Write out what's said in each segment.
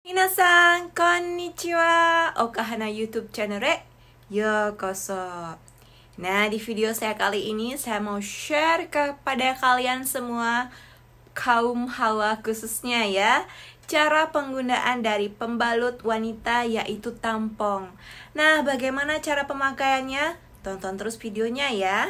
Minasan, konnichiwa. Okahana YouTube channel yokoso. Nah, di video saya kali ini saya mau share kepada kalian semua, kaum hawa khususnya ya, cara penggunaan dari pembalut wanita yaitu tampong. Nah, bagaimana cara pemakaiannya? Tonton terus videonya ya.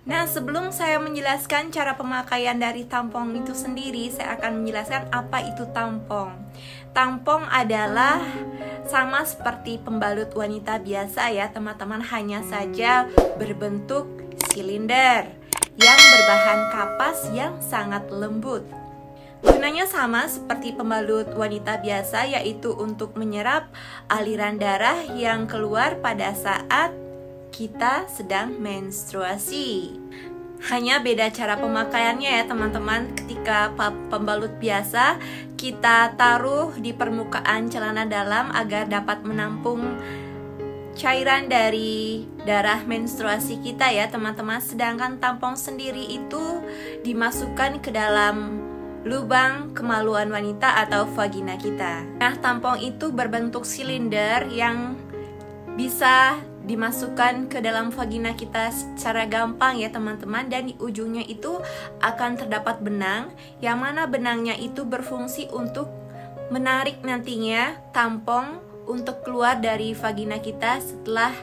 Nah, sebelum saya menjelaskan cara pemakaian dari tampong itu sendiri, saya akan menjelaskan apa itu tampong. Tampong adalah sama seperti pembalut wanita biasa ya teman-teman, hanya saja berbentuk silinder yang berbahan kapas yang sangat lembut. Gunanya sama seperti pembalut wanita biasa, yaitu untuk menyerap aliran darah yang keluar pada saat kita sedang menstruasi. Hanya beda cara pemakaiannya ya teman-teman. Ketika pembalut biasa, kita taruh di permukaan celana dalam agar dapat menampung cairan dari darah menstruasi kita ya teman-teman. Sedangkan tampong sendiri itu dimasukkan ke dalam lubang kemaluan wanita atau vagina kita. Nah, tampong itu berbentuk silinder yang bisa dimasukkan ke dalam vagina kita secara gampang ya teman-teman, dan di ujungnya itu akan terdapat benang, yang mana benangnya itu berfungsi untuk menarik nantinya tampong untuk keluar dari vagina kita setelah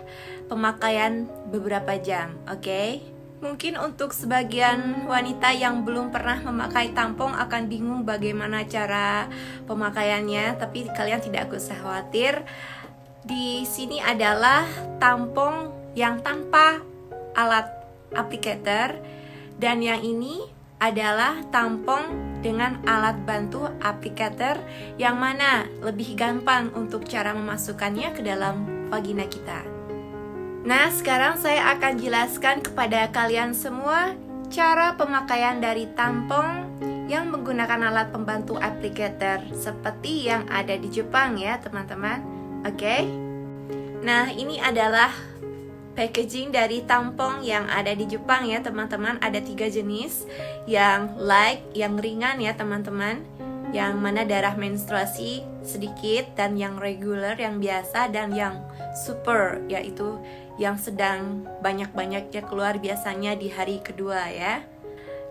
pemakaian beberapa jam. Oke? Mungkin untuk sebagian wanita yang belum pernah memakai tampong akan bingung bagaimana cara pemakaiannya, tapi kalian tidak usah khawatir. Di sini adalah tampong yang tanpa alat applicator, dan yang ini adalah tampong dengan alat bantu applicator, yang mana lebih gampang untuk cara memasukkannya ke dalam vagina kita. Nah, sekarang saya akan jelaskan kepada kalian semua cara pemakaian dari tampong yang menggunakan alat pembantu applicator seperti yang ada di Jepang ya teman-teman. Oke. Nah, ini adalah packaging dari tampong yang ada di Jepang ya teman-teman. Ada 3 jenis, yang light, yang ringan ya teman-teman, yang mana darah menstruasi sedikit, dan yang regular, yang biasa, dan yang super, yaitu yang sedang banyak-banyaknya keluar biasanya di hari kedua ya.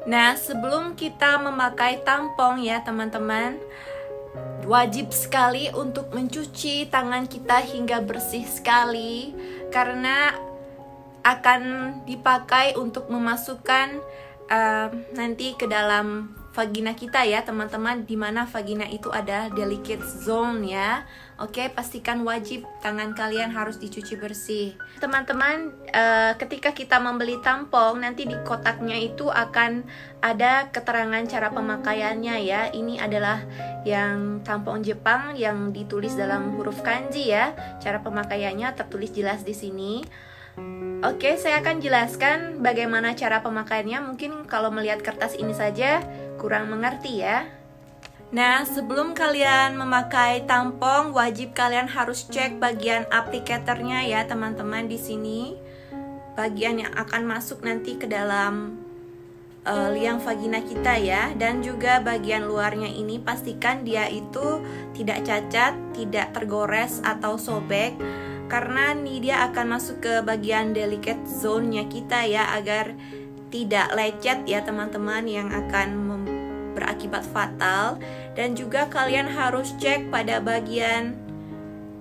Nah, sebelum kita memakai tampong ya teman-teman, wajib sekali untuk mencuci tangan kita hingga bersih sekali, karena akan dipakai untuk memasukkan nanti ke dalam vagina kita ya teman-teman, dimana vagina itu ada delicate zone ya. Oke, pastikan wajib tangan kalian harus dicuci bersih teman-teman. Ketika kita membeli tampong, nanti di kotaknya itu akan ada keterangan cara pemakaiannya ya. Ini adalah yang tampong Jepang yang ditulis dalam huruf kanji ya. Cara pemakaiannya tertulis jelas di sini. Oke, saya akan jelaskan bagaimana cara pemakaiannya. Mungkin kalau melihat kertas ini saja kurang mengerti ya. Nah, sebelum kalian memakai tampong, wajib kalian harus cek bagian applicatornya ya teman-teman. Di sini bagian yang akan masuk nanti ke dalam liang vagina kita ya, dan juga bagian luarnya ini pastikan dia itu tidak cacat, tidak tergores atau sobek, karena nih dia akan masuk ke bagian delicate zone-nya kita ya, agar tidak lecet ya teman-teman, yang akan berakibat fatal. Dan juga kalian harus cek pada bagian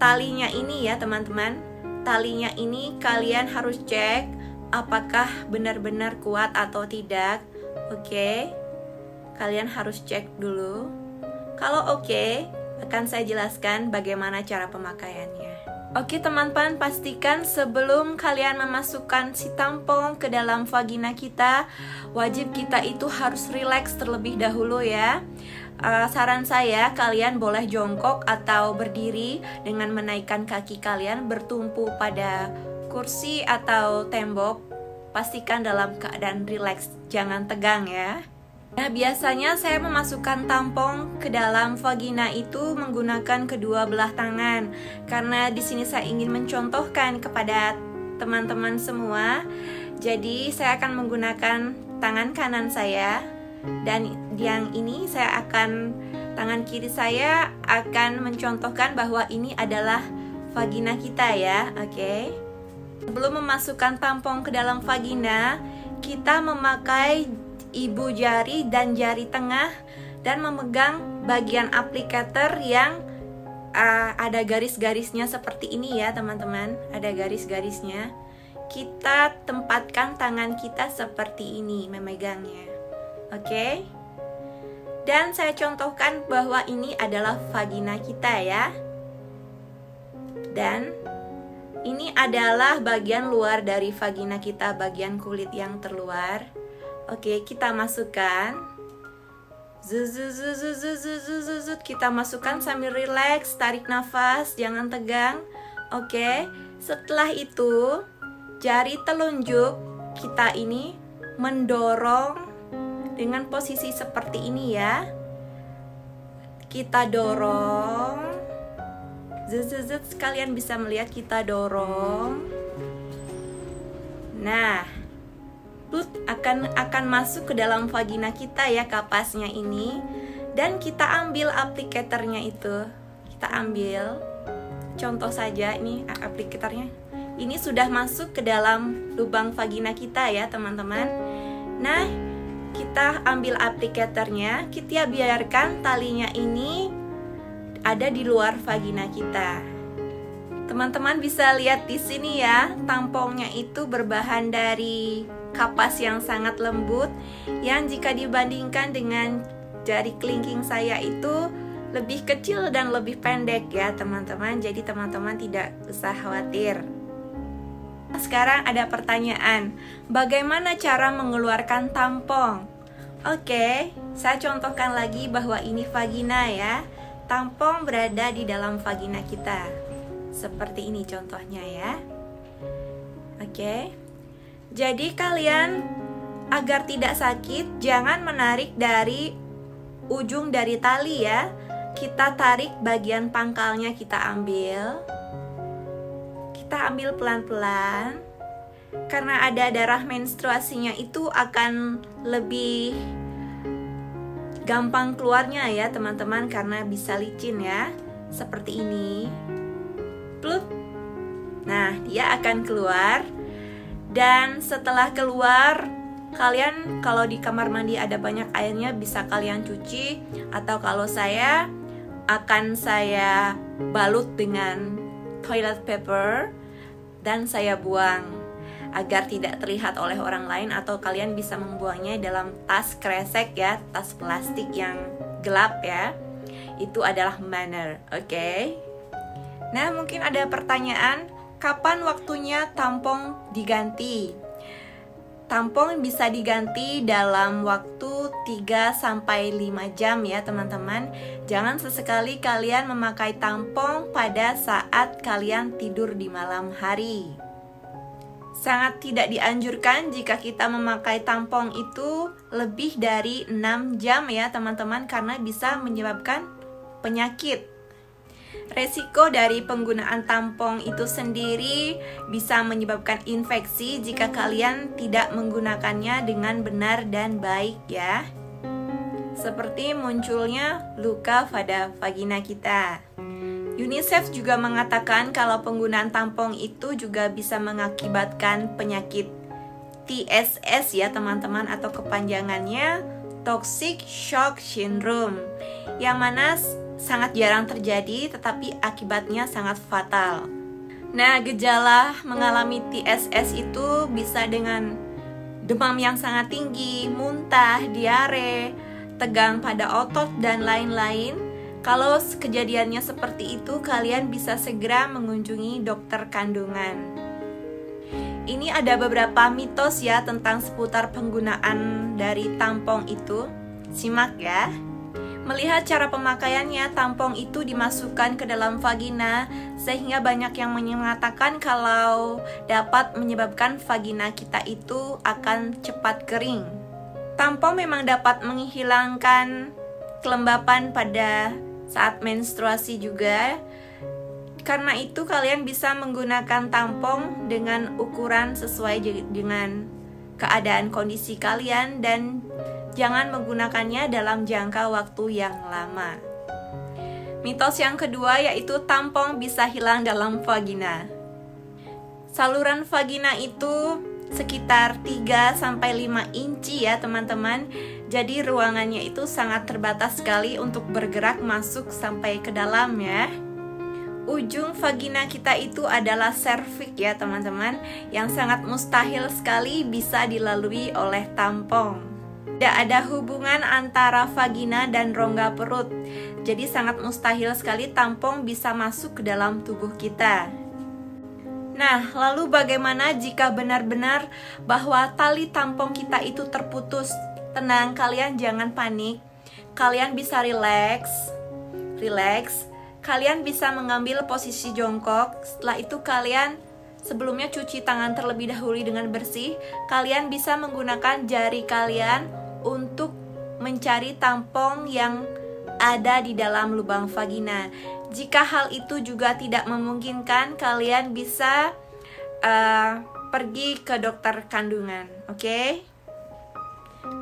talinya ini ya teman-teman. Talinya ini kalian harus cek apakah benar-benar kuat atau tidak. Oke, kalian harus cek dulu. Kalau oke, akan saya jelaskan bagaimana cara pemakaiannya. Oke teman-teman, pastikan sebelum kalian memasukkan si tampong ke dalam vagina kita, wajib kita itu harus rileks terlebih dahulu ya. Saran saya, kalian boleh jongkok atau berdiri dengan menaikkan kaki kalian bertumpu pada kursi atau tembok pastikan dalam keadaan rileks, jangan tegang ya. Nah, biasanya saya memasukkan tampong ke dalam vagina itu menggunakan kedua belah tangan, karena di sini saya ingin mencontohkan kepada teman-teman semua. Jadi saya akan menggunakan tangan kanan saya, dan yang ini tangan kiri saya akan mencontohkan bahwa ini adalah vagina kita ya. Oke. Sebelum memasukkan tampong ke dalam vagina, kita memakai ibu jari dan jari tengah dan memegang bagian aplikator yang ada garis-garisnya seperti ini ya teman-teman. Ada garis-garisnya. Kita tempatkan tangan kita seperti ini memegangnya. Oke. Dan saya contohkan bahwa ini adalah vagina kita ya. Dan ini adalah bagian luar dari vagina kita, bagian kulit yang terluar. Oke, kita masukkan. Kita masukkan sambil rileks, tarik nafas, jangan tegang. Oke, setelah itu jari telunjuk kita ini mendorong dengan posisi seperti ini ya. Kita dorong. Kalian bisa melihat kita dorong. Nah, akan masuk ke dalam vagina kita ya, kapasnya ini. Dan kita ambil aplikatornya itu. Kita ambil. Contoh saja ini aplikatornya. Ini sudah masuk ke dalam lubang vagina kita ya, teman-teman. Nah, kita ambil aplikatornya, kita biarkan talinya ini ada di luar vagina kita. Teman-teman bisa lihat di sini ya, tampongnya itu berbahan dari kapas yang sangat lembut, yang jika dibandingkan dengan jari kelingking saya itu lebih kecil dan lebih pendek ya teman-teman. Jadi teman-teman tidak usah khawatir. Sekarang ada pertanyaan, bagaimana cara mengeluarkan tampong? Oke, saya contohkan lagi bahwa ini vagina ya. Tampong berada di dalam vagina kita. Seperti ini contohnya ya. Oke. Jadi kalian agar tidak sakit, jangan menarik dari ujung dari tali ya. Kita tarik bagian pangkalnya, kita ambil. Kita ambil pelan-pelan. Karena ada darah menstruasinya itu akan lebih gampang keluarnya ya teman-teman, karena bisa licin ya. Seperti ini. Plup. Nah, dia akan keluar. Dan setelah keluar, kalian kalau di kamar mandi ada banyak airnya bisa kalian cuci. Atau kalau saya balut dengan toilet paper dan saya buang agar tidak terlihat oleh orang lain, atau kalian bisa membuangnya dalam tas kresek ya, tas plastik yang gelap ya. Itu adalah manner, oke? Nah, mungkin ada pertanyaan, kapan waktunya tampong diganti? Tampong bisa diganti dalam waktu 3-5 jam ya teman-teman. Jangan sesekali kalian memakai tampong pada saat kalian tidur di malam hari. Sangat tidak dianjurkan jika kita memakai tampong itu lebih dari 6 jam ya teman-teman, karena bisa menyebabkan penyakit. Resiko dari penggunaan tampong itu sendiri bisa menyebabkan infeksi jika kalian tidak menggunakannya dengan benar dan baik ya. Seperti munculnya luka pada vagina kita. UNICEF juga mengatakan kalau penggunaan tampong itu juga bisa mengakibatkan penyakit TSS ya teman-teman, atau kepanjangannya Toxic Shock Syndrome, yang mana sangat jarang terjadi tetapi akibatnya sangat fatal. Nah, gejala mengalami TSS itu bisa dengan demam yang sangat tinggi, muntah, diare, tegang pada otot, dan lain-lain. Kalau kejadiannya seperti itu, kalian bisa segera mengunjungi dokter kandungan. Ini ada beberapa mitos ya tentang seputar penggunaan dari tampong itu. Simak ya. Melihat cara pemakaiannya, tampong itu dimasukkan ke dalam vagina, sehingga banyak yang mengatakan kalau dapat menyebabkan vagina kita itu akan cepat kering. Tampong memang dapat menghilangkan kelembapan pada saat menstruasi juga. Karena itu kalian bisa menggunakan tampong dengan ukuran sesuai dengan keadaan kondisi kalian dan jangan menggunakannya dalam jangka waktu yang lama. Mitos yang kedua yaitu tampong bisa hilang dalam vagina. Saluran vagina itu sekitar 3-5 inci ya teman-teman. Jadi ruangannya itu sangat terbatas sekali untuk bergerak masuk sampai ke dalam ya. Ujung vagina kita itu adalah serviks ya teman-teman, yang sangat mustahil sekali bisa dilalui oleh tampong. Tidak ada hubungan antara vagina dan rongga perut. Jadi sangat mustahil sekali tampong bisa masuk ke dalam tubuh kita. Nah, lalu bagaimana jika benar-benar bahwa tali tampong kita itu terputus? Tenang, kalian jangan panik. Kalian bisa relax. Kalian bisa mengambil posisi jongkok. Setelah itu kalian sebelumnya cuci tangan terlebih dahulu dengan bersih. Kalian bisa menggunakan jari kalian untuk mencari tampong yang ada di dalam lubang vagina. Jika hal itu juga tidak memungkinkan, kalian bisa pergi ke dokter kandungan, oke?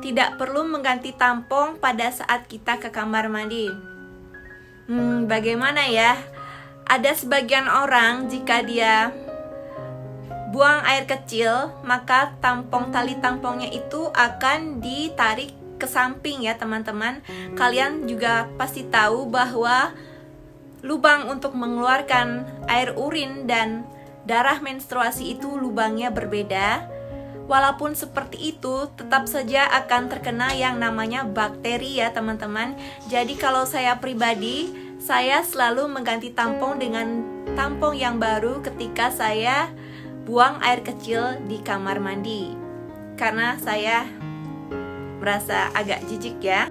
Tidak perlu mengganti tampong pada saat kita ke kamar mandi. Bagaimana ya? Ada sebagian orang jika dia buang air kecil, maka tali tampongnya itu akan ditarik ke samping ya teman-teman. Kalian juga pasti tahu bahwa lubang untuk mengeluarkan air urin dan darah menstruasi itu lubangnya berbeda. Walaupun seperti itu, tetap saja akan terkena yang namanya bakteri ya teman-teman. Jadi kalau saya pribadi, saya selalu mengganti tampong dengan tampong yang baru ketika saya buang air kecil di kamar mandi, karena saya merasa agak jijik ya.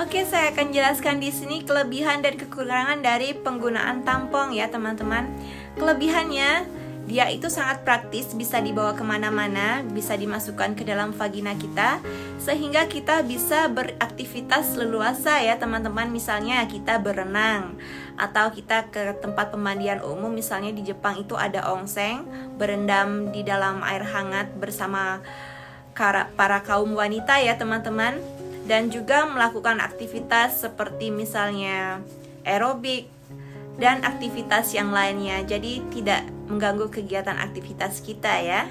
Oke, saya akan jelaskan di sini kelebihan dan kekurangan dari penggunaan tampong ya teman-teman. Kelebihannya, dia itu sangat praktis, bisa dibawa kemana-mana, bisa dimasukkan ke dalam vagina kita, sehingga kita bisa beraktivitas leluasa ya teman-teman. Misalnya kita berenang, atau kita ke tempat pemandian umum, misalnya di Jepang itu ada onsen, berendam di dalam air hangat bersama para kaum wanita ya teman-teman. Dan juga melakukan aktivitas seperti misalnya aerobik dan aktivitas yang lainnya. Jadi tidak mengganggu kegiatan aktivitas kita ya.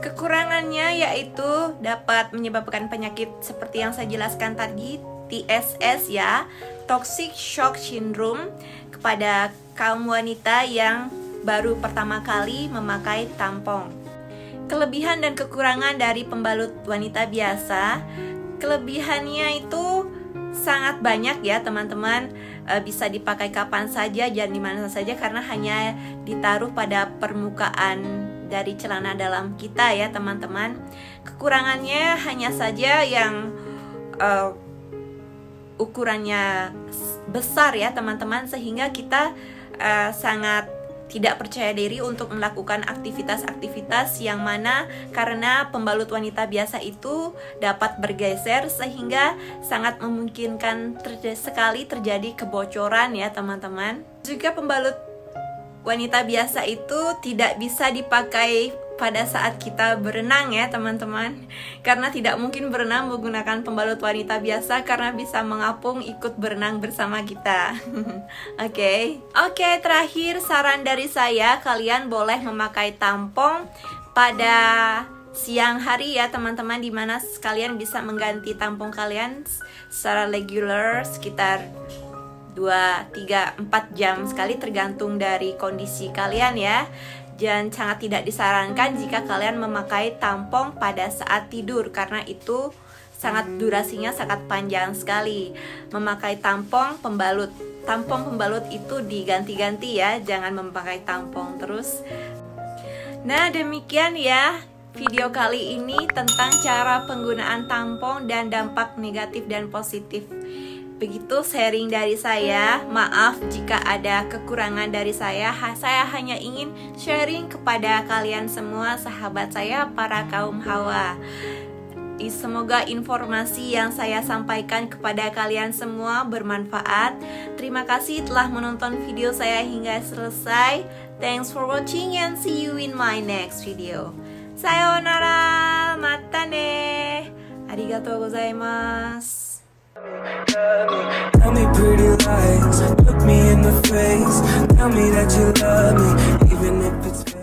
Kekurangannya yaitu dapat menyebabkan penyakit seperti yang saya jelaskan tadi, TSS ya, Toxic Shock Syndrome, kepada kaum wanita yang baru pertama kali memakai tampong. Kelebihan dan kekurangan dari pembalut wanita biasa. Kelebihannya itu sangat banyak ya teman-teman. Bisa dipakai kapan saja dan dimana saja, karena hanya ditaruh pada permukaan dari celana dalam kita ya teman-teman. Kekurangannya hanya saja yang ukurannya besar ya teman-teman, sehingga kita sangat tidak percaya diri untuk melakukan aktivitas-aktivitas yang mana karena pembalut wanita biasa itu dapat bergeser, sehingga sangat memungkinkan sekali terjadi kebocoran ya teman-teman. Juga pembalut wanita biasa itu tidak bisa dipakai pada saat kita berenang ya teman-teman, karena tidak mungkin berenang menggunakan pembalut wanita biasa, karena bisa mengapung ikut berenang bersama kita. Oke, terakhir saran dari saya, kalian boleh memakai tampong pada siang hari ya teman-teman, dimana kalian bisa mengganti tampong kalian secara regular sekitar 2, 3, 4 jam sekali, tergantung dari kondisi kalian ya. Dan sangat tidak disarankan jika kalian memakai tampong pada saat tidur, karena itu durasinya sangat panjang sekali. Memakai tampong pembalut itu diganti-ganti ya, jangan memakai tampong terus. Nah, demikian ya video kali ini tentang cara penggunaan tampong dan dampak negatif dan positif Begitu sharing dari saya. Maaf jika ada kekurangan dari saya. Saya hanya ingin sharing kepada kalian semua, sahabat saya, para kaum hawa. Semoga informasi yang saya sampaikan kepada kalian semua bermanfaat. Terima kasih telah menonton video saya hingga selesai. Thanks for watching and see you in my next video. Sayonara, mata ne. Arigatou gozaimasu. Tell me pretty lies, look me in the face, tell me that you love me, even if it's